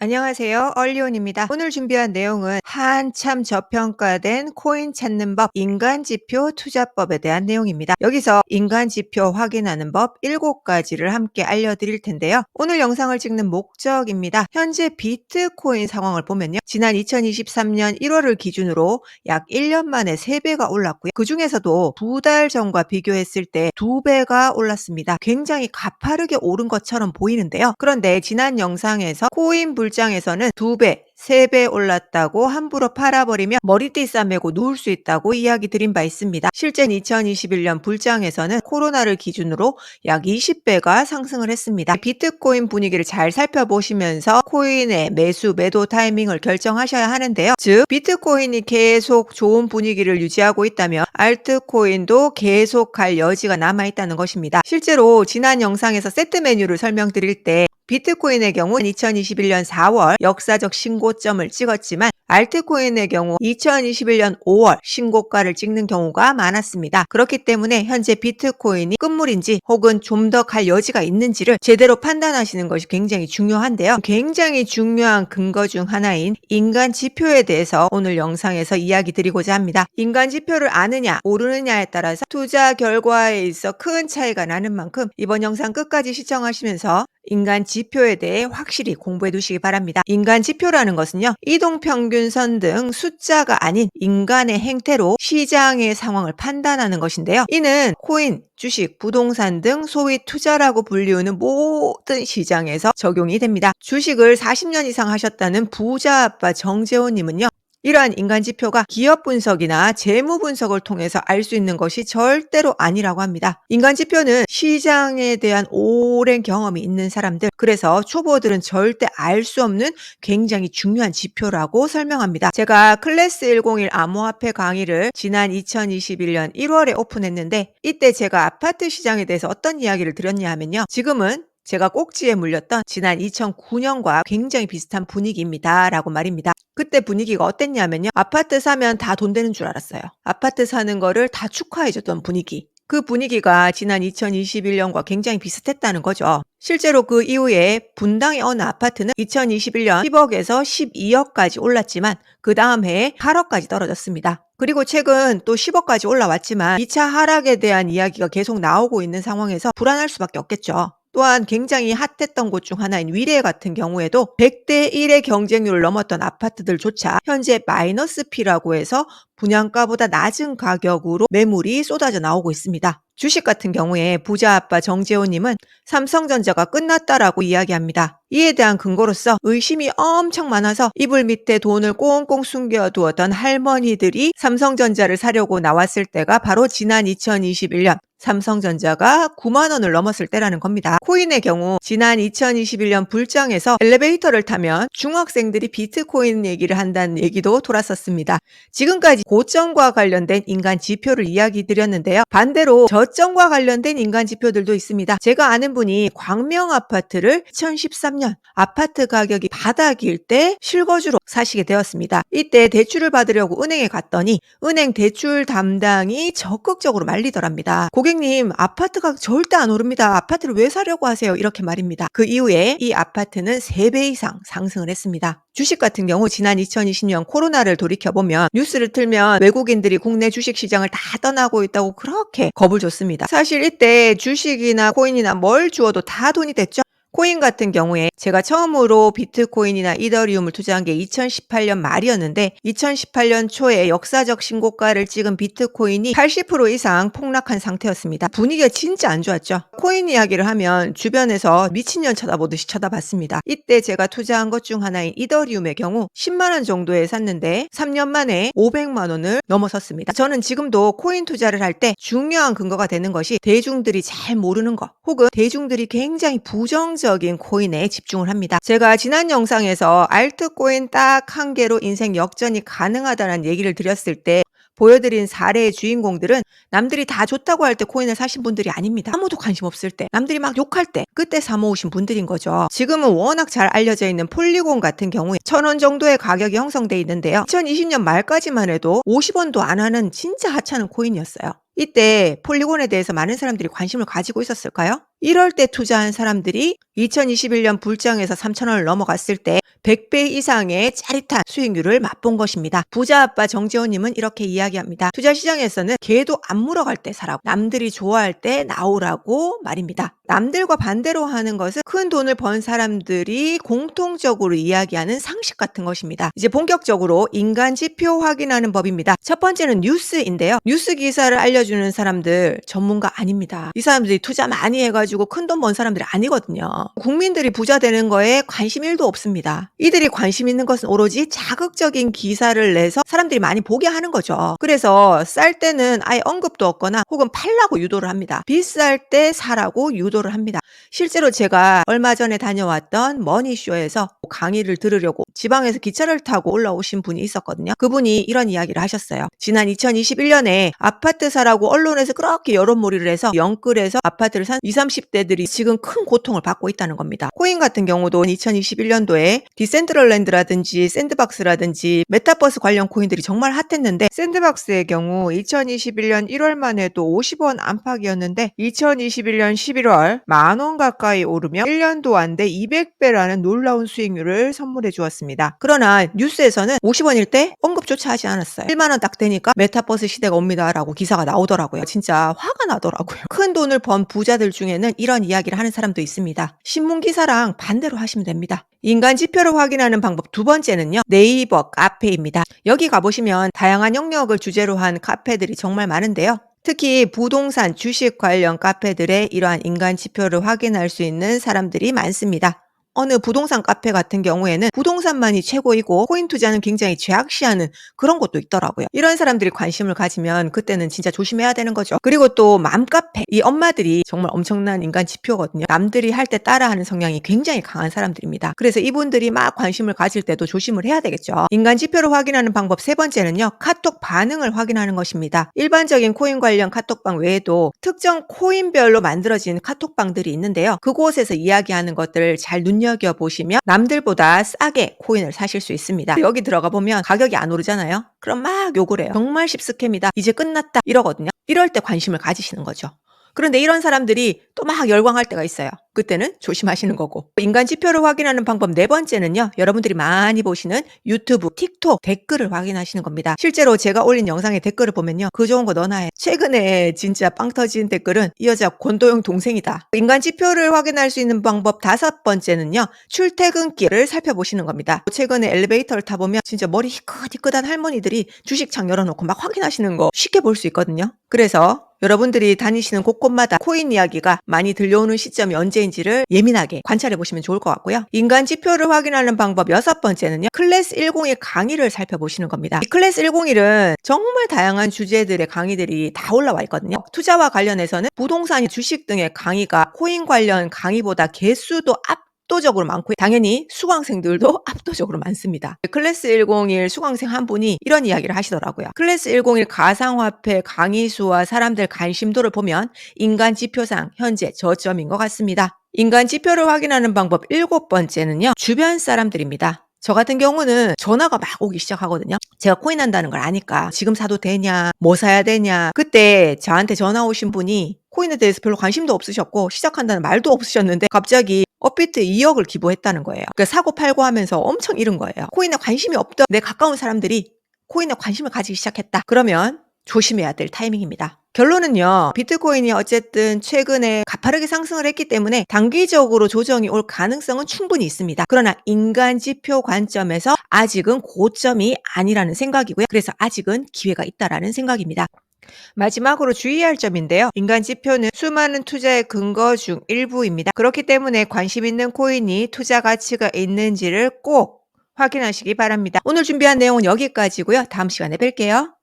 안녕하세요. 얼리온입니다. 오늘 준비한 내용은 한참 저평가된 코인 찾는 법, 인간지표 투자법에 대한 내용입니다. 여기서 인간지표 확인하는 법 7가지를 함께 알려드릴 텐데요. 오늘 영상을 찍는 목적입니다. 현재 비트코인 상황을 보면요. 지난 2023년 1월을 기준으로 약 1년 만에 3배가 올랐고요. 그 중에서도 2달 전과 비교했을 때 2배가 올랐습니다. 굉장히 가파르게 오른 것처럼 보이는데요. 그런데 지난 영상에서 코인 불장에서는 2배, 3배 올랐다고 함부로 팔아버리면 머리띠 싸매고 누울 수 있다고 이야기 드린 바 있습니다. 실제 2021년 불장에서는 코로나를 기준으로 약 20배가 상승을 했습니다. 비트코인 분위기를 잘 살펴보시면서 코인의 매수, 매도 타이밍을 결정하셔야 하는데요. 즉, 비트코인이 계속 좋은 분위기를 유지하고 있다면 알트코인도 계속 갈 여지가 남아있다는 것입니다. 실제로 지난 영상에서 세트 메뉴를 설명드릴 때 비트코인의 경우 2021년 4월 역사적 신고점을 찍었지만 알트코인의 경우 2021년 5월 신고가를 찍는 경우가 많았습니다. 그렇기 때문에 현재 비트코인이 끝물인지 혹은 좀 더 갈 여지가 있는지를 제대로 판단하시는 것이 굉장히 중요한데요. 굉장히 중요한 근거 중 하나인 인간 지표에 대해서 오늘 영상에서 이야기 드리고자 합니다. 인간 지표를 아느냐 모르느냐에 따라서 투자 결과에 있어 큰 차이가 나는 만큼 이번 영상 끝까지 시청하시면서 인간 지표에 대해 확실히 공부해 두시기 바랍니다. 인간 지표라는 것은요, 이동평균선 등 숫자가 아닌 인간의 행태로 시장의 상황을 판단하는 것인데요. 이는 코인, 주식, 부동산 등 소위 투자라고 불리우는 모든 시장에서 적용이 됩니다. 주식을 40년 이상 하셨다는 부자 아빠 정재호님은요, 이러한 인간 지표가 기업 분석이나 재무 분석을 통해서 알 수 있는 것이 절대로 아니라고 합니다. 인간 지표는 시장에 대한 오랜 경험이 있는 사람들, 그래서 초보들은 절대 알 수 없는 굉장히 중요한 지표라고 설명합니다. 제가 클래스 101 암호화폐 강의를 지난 2021년 1월에 오픈했는데, 이때 제가 아파트 시장에 대해서 어떤 이야기를 드렸냐 하면요. 지금은 제가 꼭지에 물렸던 지난 2009년과 굉장히 비슷한 분위기입니다 라고 말입니다. 그때 분위기가 어땠냐면요. 아파트 사면 다 돈 되는 줄 알았어요. 아파트 사는 거를 다 축하해줬던 분위기. 그 분위기가 지난 2021년과 굉장히 비슷했다는 거죠. 실제로 그 이후에 분당의 어느 아파트는 2021년 10억에서 12억까지 올랐지만 그 다음 해에 8억까지 떨어졌습니다. 그리고 최근 또 10억까지 올라왔지만 2차 하락에 대한 이야기가 계속 나오고 있는 상황에서 불안할 수밖에 없겠죠. 또한 굉장히 핫했던 곳 중 하나인 위례 같은 경우에도 100대 1의 경쟁률을 넘었던 아파트들조차 현재 마이너스 P라고 해서 분양가보다 낮은 가격으로 매물이 쏟아져 나오고 있습니다. 주식 같은 경우에 부자 아빠 정재호님은 삼성전자가 끝났다라고 이야기합니다. 이에 대한 근거로서 의심이 엄청 많아서 이불 밑에 돈을 꽁꽁 숨겨두었던 할머니들이 삼성전자를 사려고 나왔을 때가 바로 지난 2021년 삼성전자가 9만 원을 넘었을 때라는 겁니다. 코인의 경우 지난 2021년 불장에서 엘리베이터를 타면 중학생들이 비트코인 얘기를 한다는 얘기도 돌았었습니다. 지금까지 고점과 관련된 인간 지표를 이야기 드렸는데요. 반대로 저점과 관련된 인간 지표들도 있습니다. 제가 아는 분이 광명 아파트를 2013년 아파트 가격이 바닥일 때 실거주로 사시게 되었습니다. 이때 대출을 받으려고 은행에 갔더니 은행 대출 담당이 적극적으로 말리더랍니다. 고객님, 아파트 가격 절대 안 오릅니다. 아파트를 왜 사려고 하세요? 이렇게 말입니다. 그 이후에 이 아파트는 3배 이상 상승을 했습니다. 주식 같은 경우 지난 2020년 코로나를 돌이켜보면 뉴스를 틀면 외국인들이 국내 주식시장을 다 떠나고 있다고 그렇게 겁을 줬습니다. 사실 이때 주식이나 코인이나 뭘 주어도 다 돈이 됐죠. 코인 같은 경우에 제가 처음으로 비트코인이나 이더리움을 투자한 게 2018년 말이었는데 2018년 초에 역사적 신고가를 찍은 비트코인이 80% 이상 폭락한 상태였습니다. 분위기가 진짜 안 좋았죠. 코인 이야기를 하면 주변에서 미친년 쳐다보듯이 쳐다봤습니다. 이때 제가 투자한 것 중 하나인 이더리움의 경우 10만 원 정도에 샀는데 3년 만에 500만 원을 넘어섰습니다. 저는 지금도 코인 투자를 할 때 중요한 근거가 되는 것이 대중들이 잘 모르는 것 혹은 대중들이 굉장히 부정적인 코인에 집중을 합니다. 제가 지난 영상에서 알트코인 딱 한 개로 인생 역전이 가능하다는 얘기를 드렸을 때 보여드린 사례의 주인공들은 남들이 다 좋다고 할 때 코인을 사신 분들이 아닙니다. 아무도 관심 없을 때, 남들이 막 욕할 때 그때 사모으신 분들인 거죠. 지금은 워낙 잘 알려져 있는 폴리곤 같은 경우에 1,000원 정도의 가격이 형성돼 있는데요. 2020년 말까지만 해도 50원도 안 하는 진짜 하찮은 코인이었어요. 이때 폴리곤에 대해서 많은 사람들이 관심을 가지고 있었을까요? 이럴 때 투자한 사람들이 2021년 불장에서 3,000원을 넘어갔을 때 100배 이상의 짜릿한 수익률을 맛본 것입니다. 부자 아빠 정재호님은 이렇게 이야기합니다. 투자 시장에서는 개도 안 물어갈 때 사라고, 남들이 좋아할 때 나오라고 말입니다. 남들과 반대로 하는 것은 큰 돈을 번 사람들이 공통적으로 이야기하는 상식 같은 것입니다. 이제 본격적으로 인간 지표 확인하는 법입니다. 첫 번째는 뉴스인데요. 뉴스 기사를 알려주는 사람들 전문가 아닙니다. 이 사람들이 투자 많이 해가지고 큰 돈 번 사람들이 아니거든요. 국민들이 부자 되는 거에 관심 1도 없습니다. 이들이 관심 있는 것은 오로지 자극적인 기사를 내서 사람들이 많이 보게 하는 거죠. 그래서 쌀 때는 아예 언급도 없거나 혹은 팔라고 유도를 합니다. 비쌀 때 사라고 유도를 합니다. 실제로 제가 얼마 전에 다녀왔던 머니쇼에서 강의를 들으려고 지방에서 기차를 타고 올라오신 분이 있었거든요. 그분이 이런 이야기를 하셨어요. 지난 2021년에 아파트 사라고 언론에서 그렇게 여론몰이를 해서 영끌에서 아파트를 산 20, 30대들이 지금 큰 고통을 받고 있다는 겁니다. 코인 같은 경우도 2021년도에 디센트럴랜드라든지 샌드박스라든지 메타버스 관련 코인들이 정말 핫했는데, 샌드박스의 경우 2021년 1월만 해도 50원 안팎이었는데 2021년 11월 10,000원 가까이 오르며 1년도 안 돼 200배라는 놀라운 수익률을 선물해 주었습니다. 그러나 뉴스에서는 50원일 때 언급조차 하지 않았어요. 1만 원 딱 되니까 메타버스 시대가 옵니다라고 기사가 나오더라고요. 진짜 화가 나더라고요. 큰 돈을 번 부자들 중에는 이런 이야기를 하는 사람도 있습니다. 신문 기사랑 반대로 하시면 됩니다. 인간 지표를 확인하는 방법 두 번째는요, 네이버 카페입니다. 여기 가보시면 다양한 영역을 주제로 한 카페들이 정말 많은데요. 특히 부동산, 주식 관련 카페들의 이러한 인간 지표를 확인할 수 있는 사람들이 많습니다. 어느 부동산 카페 같은 경우에는 부동산만이 최고이고 코인 투자는 굉장히 죄악시하는 그런 것도 있더라고요. 이런 사람들이 관심을 가지면 그때는 진짜 조심해야 되는 거죠. 그리고 또 맘카페, 이 엄마들이 정말 엄청난 인간 지표거든요. 남들이 할 때 따라하는 성향이 굉장히 강한 사람들입니다. 그래서 이분들이 막 관심을 가질 때도 조심을 해야 되겠죠. 인간 지표를 확인하는 방법 세 번째는요, 카톡 반응을 확인하는 것입니다. 일반적인 코인 관련 카톡방 외에도 특정 코인별로 만들어진 카톡방들이 있는데요. 그곳에서 이야기하는 것들을 잘 눈여겨보시면 남들보다 싸게 코인을 사실 수 있습니다. 여기 들어가 보면 가격이 안 오르잖아요. 그럼 막 욕을 해요. 정말 씹스캠이다, 이제 끝났다, 이러거든요. 이럴 때 관심을 가지시는 거죠. 그런데 이런 사람들이 또 막 열광할 때가 있어요. 그때는 조심하시는 거고. 인간 지표를 확인하는 방법 네 번째는요, 여러분들이 많이 보시는 유튜브, 틱톡 댓글을 확인하시는 겁니다. 실제로 제가 올린 영상에 댓글을 보면요, 그 좋은 거 너나 해. 최근에 진짜 빵 터진 댓글은 이 여자 권도영 동생이다. 인간 지표를 확인할 수 있는 방법 다섯 번째는요, 출퇴근길을 살펴보시는 겁니다. 최근에 엘리베이터를 타보면 진짜 머리 희끗희끗한 할머니들이 주식창 열어놓고 막 확인하시는 거 쉽게 볼 수 있거든요. 그래서 여러분들이 다니시는 곳곳마다 코인 이야기가 많이 들려오는 시점이 언제인지를 예민하게 관찰해 보시면 좋을 것 같고요. 인간 지표를 확인하는 방법 여섯 번째는요, 클래스 101 강의를 살펴보시는 겁니다. 이 클래스 101은 정말 다양한 주제들의 강의들이 다 올라와 있거든요. 투자와 관련해서는 부동산, 주식 등의 강의가 코인 관련 강의보다 개수도 압도적으로 많고 당연히 수강생들도 압도적으로 많습니다. 클래스 101 수강생 한 분이 이런 이야기를 하시더라고요. 클래스 101 가상화폐 강의 수와 사람들 관심도를 보면 인간 지표상 현재 저점인 것 같습니다. 인간 지표를 확인하는 방법 일곱 번째는요, 주변 사람들입니다. 저 같은 경우는 전화가 막 오기 시작하거든요. 제가 코인 한다는 걸 아니까 지금 사도 되냐, 뭐 사야 되냐. 그때 저한테 전화 오신 분이 코인에 대해서 별로 관심도 없으셨고 시작한다는 말도 없으셨는데 갑자기 업비트 2억을 기부했다는 거예요. 그러니까 사고 팔고 하면서 엄청 잃은 거예요. 코인에 관심이 없던 내 가까운 사람들이 코인에 관심을 가지기 시작했다. 그러면 조심해야 될 타이밍입니다. 결론은요, 비트코인이 어쨌든 최근에 가파르게 상승을 했기 때문에 단기적으로 조정이 올 가능성은 충분히 있습니다. 그러나 인간 지표 관점에서 아직은 고점이 아니라는 생각이고요. 그래서 아직은 기회가 있다라는 생각입니다. 마지막으로 주의할 점인데요, 인간 지표는 수많은 투자의 근거 중 일부입니다. 그렇기 때문에 관심 있는 코인이 투자 가치가 있는지를 꼭 확인하시기 바랍니다. 오늘 준비한 내용은 여기까지고요. 다음 시간에 뵐게요.